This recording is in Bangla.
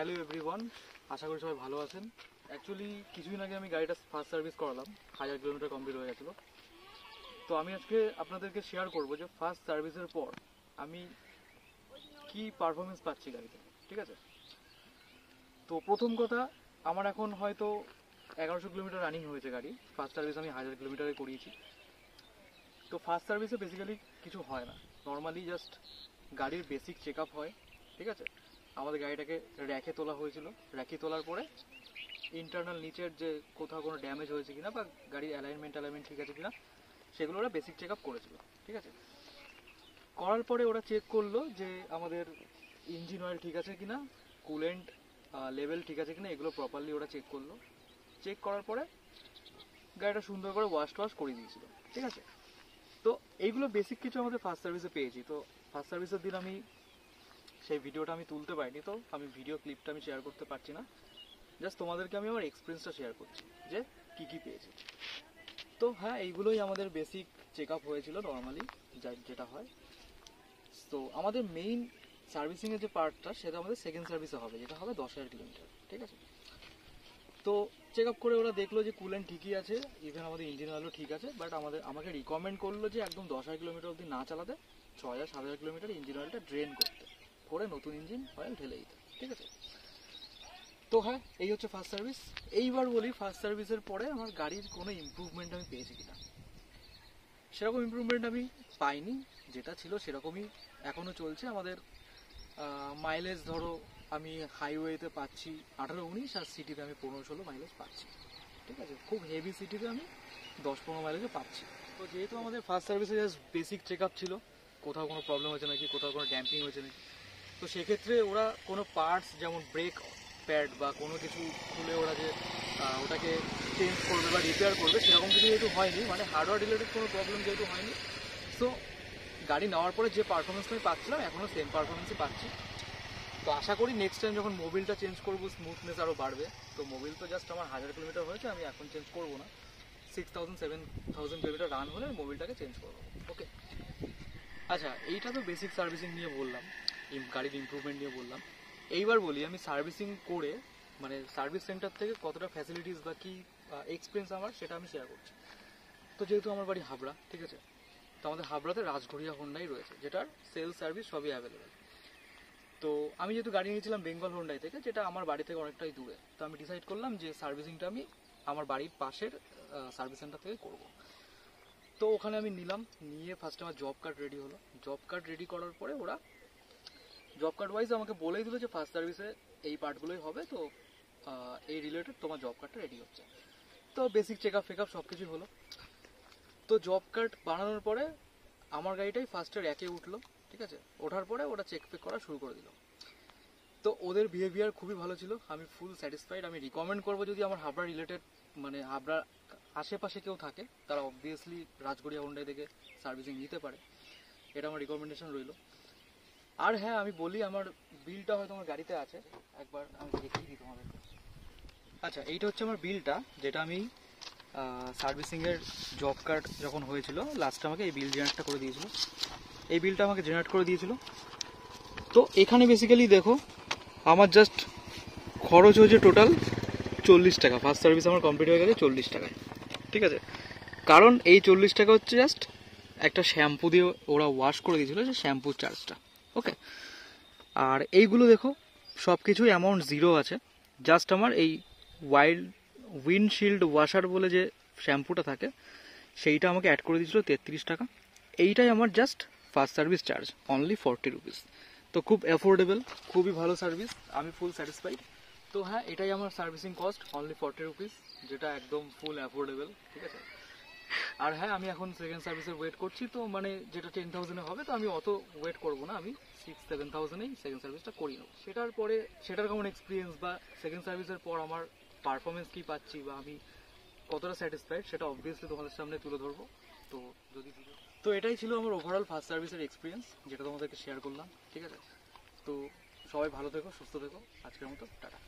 হ্যালো এভরিওয়ান, আশা করি সবাই ভালো আছেন। অ্যাকচুয়ালি কিছুদিন আগে আমি গাড়িটা ফার্স্ট সার্ভিস করালাম, 1000 কিলোমিটার কমপ্লিট হয়ে গেছিলো। তো আমি আজকে আপনাদেরকে শেয়ার করবো যে ফার্স্ট সার্ভিসের পর আমি কি পারফরমেন্স পাচ্ছি গাড়িতে, ঠিক আছে? তো প্রথম কথা, আমার এখন হয়তো 1100 কিলোমিটার রানিং হয়েছে গাড়ি। ফার্স্ট সার্ভিস আমি 1000 কিলোমিটারে করিয়েছি। তো ফার্স্ট সার্ভিসে বেসিক্যালি কিছু হয় না, নর্মালি জাস্ট গাড়ির বেসিক চেক আপ হয়, ঠিক আছে? আমাদের গাড়িটাকে র্যাকে তোলা হয়েছিল, র্যাকে তোলার পরে ইন্টারনাল নিচের যে কোথাও কোনো ড্যামেজ হয়েছে কিনা বা গাড়ির অ্যালাইনমেন্ট ঠিক আছে কিনা সেগুলো ওরা বেসিক চেক আপ করেছিল, ঠিক আছে? করার পরে ওরা চেক করলো যে আমাদের ইঞ্জিন অয়েল ঠিক আছে কিনা, কুলেন্ট লেভেল ঠিক আছে কিনা, এগুলো প্রপারলি ওরা চেক করলো। চেক করার পরে গাড়িটা সুন্দর করে ওয়াশ করে দিয়েছিল, ঠিক আছে? তো এইগুলো বেসিক কিছু আমাদের ফার্স্ট সার্ভিসে পেয়েছি। তো ফার্স্ট সার্ভিসের দিন আমি সেই ভিডিওটা আমি তুলতে পারিনি, তো আমি ভিডিও ক্লিপটা আমি শেয়ার করতে পারছি না। জাস্ট তোমাদেরকে আমি আমার এক্সপিরিয়েন্সটা শেয়ার করছি যে কী কী পেয়েছি। তো হ্যাঁ, এইগুলোই আমাদের বেসিক চেক আপ হয়েছিল নর্মালি যেটা হয়। তো আমাদের মেইন সার্ভিসিংয়ের যে পার্টটা সেটা আমাদের সেকেন্ড সার্ভিসে হবে, যেটা হবে 10,000 কিলোমিটার, ঠিক আছে? তো চেক আপ করে ওরা দেখলো যে কুলেন্ট ঠিকই আছে, ইভেন আমাদের ইঞ্জিন অয়েলও ঠিক আছে, বাট আমাকে রিকমেন্ড করলো যে একদম 10,000 কিলোমিটার অবধি না চালাতে, 6,000-7,000 কিলোমিটার ইঞ্জিন অয়েলটা ড্রেন করে নতুন ইঞ্জিন অয়েল ঢেলে দিতে, ঠিক আছে? তো হ্যাঁ, এই হচ্ছে ফার্স্ট সার্ভিস। এইবার বলি, ফার্স্ট সার্ভিসের পরে আমার গাড়ির কোনো ইমপ্রুভমেন্ট আমি পেয়েছি কিনা। সেরকম ইমপ্রুভমেন্ট আমি পাইনি, যেটা ছিল সেরকমই এখনও চলছে। আমাদের মাইলেজ ধরো আমি হাইওয়েতে পাচ্ছি 18-19, আর সিটিতে আমি 15-16 মাইলেজ পাচ্ছি, ঠিক আছে? খুব হেভি সিটিতে আমি 10-15 মাইলেজও পাচ্ছি। তো যেহেতু আমাদের ফার্স্ট সার্ভিসে জাস্ট বেসিক চেক আপ ছিল, কোথাও কোনো প্রবলেম হয়েছে নাকি, কোথাও কোনো ড্যাম্পিং হয়েছে নাকি, তো সেক্ষেত্রে ওরা কোনো পার্টস যেমন ব্রেক প্যাড বা কোনো কিছু খুলে ওরা যে ওটাকে চেঞ্জ করবে বা রিপেয়ার করবে, সেরকম কিছু যেহেতু হয়নি, মানে হার্ডওয়্যার রিলেটেড কোনো প্রবলেম যেহেতু হয়নি, সো গাড়ি নেওয়ার পরে যে পারফরমেন্সটা আমি পাচ্ছিলাম এখনও সেম পারফরমেন্সই পাচ্ছি। তো আশা করি নেক্সট টাইম যখন মোবিলটা চেঞ্জ করবো স্মুথনেস আরও বাড়বে। তো মোবিল তো জাস্ট আমার 1000 কিলোমিটার হয়েছে, আমি এখন চেঞ্জ করবো না, 6,000-7,000 কিলোমিটার রান হলে মোবিলটাকে চেঞ্জ করবো, ওকে? আচ্ছা, এইটা তো বেসিক সার্ভিসিং নিয়ে বললাম, গাড়ির ইমপ্রুভমেন্ট নিয়ে বললাম। এইবার বলি আমি সার্ভিসিং করে মানে সার্ভিস সেন্টার থেকে কতটা ফ্যাসিলিটিস বা কী এক্সপিরিয়েন্স আমার, সেটা আমি শেয়ার করছি। তো যেহেতু আমার বাড়ি হাবড়া, ঠিক আছে? তো আমাদের হাবড়াতে রাজঘড়িয়া হোন্ডাই রয়েছে, যেটার সেলস সার্ভিস সবই অ্যাভেলেবেল। তো আমি যেহেতু গাড়ি নিয়েছিলাম বেঙ্গল হোন্ডাই থেকে, যেটা আমার বাড়ি থেকে অনেকটাই দূরে, তো আমি ডিসাইড করলাম যে সার্ভিসিংটা আমি আমার বাড়ির পাশের সার্ভিস সেন্টার থেকে করব। তো ওখানে আমি নিয়ে ফার্স্টে আমার জব কার্ড রেডি হলো। জব কার্ড রেডি করার পরে ওরা জব কার্ড ওয়াইজ আমাকে বলেই দিল যে ফার্স্ট সার্ভিসে এই পার্টগুলোই হবে, তো এই রিলেটেড তোমার জব কার্ডটা রেডি হচ্ছে। তো বেসিক চেক আপ সব কিছুই হলো। তো জব কার্ড বানানোর পরে আমার গাড়িটাই ফার্স্টে র্যাকে উঠলো, ঠিক আছে? ওঠার পরে ওরা চেক করা শুরু করে দিল। তো ওদের বিহেভিয়ার খুবই ভালো ছিল, আমি ফুল স্যাটিসফাইড। আমি রিকমেন্ড করবো যদি আমার হাবড়া রিলেটেড মানে হাবড়ার আশেপাশে কেউ থাকে, তারা অবভিয়াসলি রাজগড়িয়া হোন্ডাই থেকে সার্ভিসিং নিতে পারে, এটা আমার রিকমেন্ডেশন রইল। আর হ্যাঁ, আমি বলি আমার বিলটা হয়তো আমার গাড়িতে আছে, একবার আমি দেখিয়ে দিই তোমাদেরকে। আচ্ছা, এইটা হচ্ছে আমার বিলটা, যেটা আমি সার্ভিসিংয়ের জব কার্ড যখন হয়েছিল লাস্ট আমাকে এই বিল জেনারেটটা করে দিয়েছিল, এই বিলটা আমাকে জেনারেট করে দিয়েছিল। তো এখানে বেসিক্যালি দেখো আমার জাস্ট খরচ হয়েছে টোটাল 40 টাকা। ফার্স্ট সার্ভিস আমার কমপ্লিট হয়ে গেছে 40 টাকায়, ঠিক আছে? কারণ এই 40 টাকা হচ্ছে জাস্ট একটা শ্যাম্পু দিয়ে ওরা ওয়াশ করে দিয়েছিল, যে শ্যাম্পুর চার্জটা, ওকে? আর এইগুলো দেখো সব কিছুই অ্যামাউন্ট জিরো আছে, জাস্ট আমার এই উইন্ডশিল্ড ওয়াশার বলে যে শ্যাম্পুটা থাকে সেইটা আমাকে অ্যাড করে দিয়েছিল 33 টাকা। এইটাই আমার just first service charge, only 40 rupees. তো খুব অ্যাফোর্ডেবল, খুবই ভালো সার্ভিস, আমি ফুল স্যাটিসফাইড। তো হ্যাঁ, এটাই আমার সার্ভিসিং কস্ট, অনলি 40 রুপিস, যেটা একদম ফুল অ্যাফোর্ডেবল, ঠিক আছে? আর হ্যাঁ, আমি এখন সেকেন্ড সার্ভিসের ওয়েট করছি, তো মানে যেটা 10,000-এ হবে, তো আমি অত ওয়েট করবো না, আমি 6-7,000-এই সেকেন্ড সার্ভিসটা করি নেবো। সেটার পরে সেটার কেমন এক্সপিরিয়েন্স বা সেকেন্ড সার্ভিসের পর আমার পারফরমেন্স কী পাচ্ছি বা আমি কতটা স্যাটিসফাইড, সেটা অবভিয়াসলি তোমাদের সামনে তুলে ধরবো। তো তো এটাই ছিল আমার ওভারঅল ফার্স্ট সার্ভিসের এক্সপিরিয়েন্স, যেটা তোমাদেরকে শেয়ার করলাম, ঠিক আছে? তো সবাই ভালো থেকো, সুস্থ থেকো, আজকের মতো টাটা।